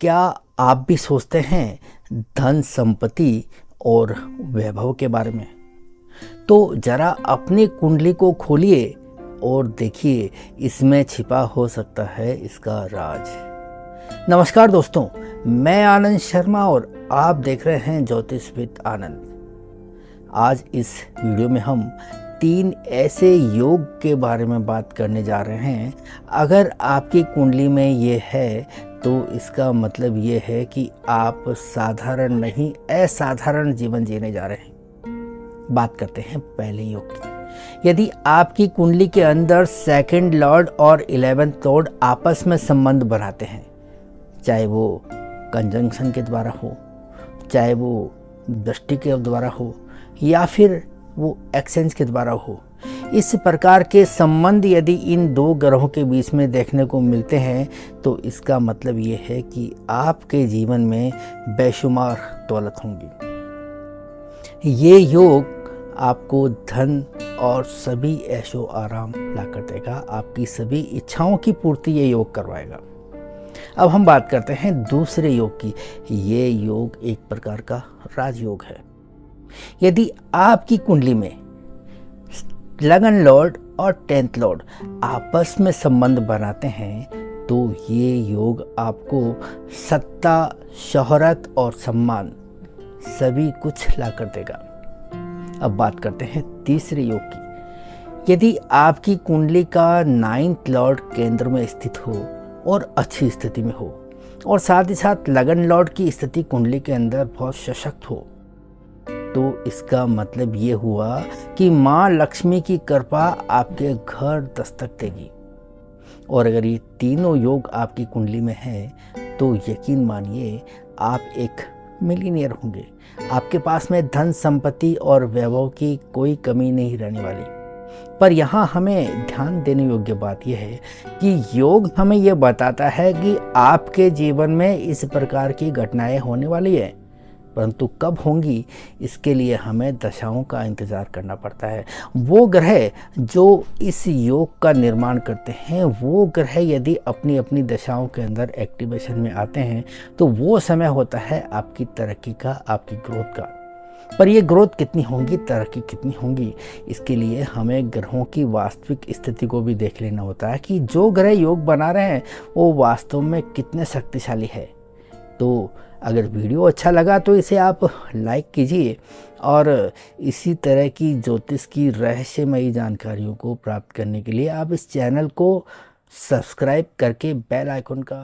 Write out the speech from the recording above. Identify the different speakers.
Speaker 1: क्या आप भी सोचते हैं धन संपत्ति और वैभव के बारे में? तो ज़रा अपनी कुंडली को खोलिए और देखिए, इसमें छिपा हो सकता है इसका राज। नमस्कार दोस्तों, मैं आनंद शर्मा और आप देख रहे हैं ज्योतिष विद आनंद। आज इस वीडियो में हम 3 ऐसे योग के बारे में बात करने जा रहे हैं। अगर आपकी कुंडली में ये है तो इसका मतलब ये है कि आप साधारण नहीं, असाधारण जीवन जीने जा रहे हैं। बात करते हैं पहले योग की। यदि आपकी कुंडली के अंदर 2nd लॉर्ड और 11th लॉर्ड आपस में संबंध बनाते हैं, चाहे वो कंजंक्शन के द्वारा हो, चाहे वो दृष्टि के द्वारा हो, या फिर वो एक्सचेंज के द्वारा हो, इस प्रकार के संबंध यदि इन 2 ग्रहों के बीच में देखने को मिलते हैं तो इसका मतलब ये है कि आपके जीवन में बेशुमार दौलत होंगी। ये योग आपको धन और सभी ऐशो आराम ला कर देगा। आपकी सभी इच्छाओं की पूर्ति ये योग करवाएगा। अब हम बात करते हैं दूसरे योग की। ये योग एक प्रकार का राजयोग है। यदि आपकी कुंडली में 11th लॉर्ड और 10th लॉर्ड आपस में संबंध बनाते हैं तो ये योग आपको सत्ता, शोहरत और सम्मान सभी कुछ ला कर देगा। अब बात करते हैं तीसरे योग की। यदि आपकी कुंडली का 9th लॉर्ड केंद्र में स्थित हो और अच्छी स्थिति में हो और साथ ही साथ 11th लॉर्ड की स्थिति कुंडली के अंदर बहुत सशक्त हो, तो इसका मतलब ये हुआ कि माँ लक्ष्मी की कृपा आपके घर दस्तक देगी। और अगर ये तीनों योग आपकी कुंडली में है तो यकीन मानिए आप एक मिलीनियर होंगे। आपके पास में धन संपत्ति और वैभव की कोई कमी नहीं रहने वाली। पर यहाँ हमें ध्यान देने योग्य बात यह है कि योग हमें यह बताता है कि आपके जीवन में इस प्रकार की घटनाएं होने वाली है, परंतु कब होंगी इसके लिए हमें दशाओं का इंतज़ार करना पड़ता है। वो ग्रह जो इस योग का निर्माण करते हैं, वो ग्रह यदि अपनी अपनी दशाओं के अंदर एक्टिवेशन में आते हैं तो वो समय होता है आपकी तरक्की का, आपकी ग्रोथ का। पर ये ग्रोथ कितनी होंगी, तरक्की कितनी होंगी, इसके लिए हमें ग्रहों की वास्तविक स्थिति को भी देख लेना होता है कि जो ग्रह योग बना रहे हैं वो वास्तव में कितने शक्तिशाली है। तो अगर वीडियो अच्छा लगा तो इसे आप लाइक कीजिए और इसी तरह की ज्योतिष की रहस्यमयी जानकारियों को प्राप्त करने के लिए आप इस चैनल को सब्सक्राइब करके बेल आइकन का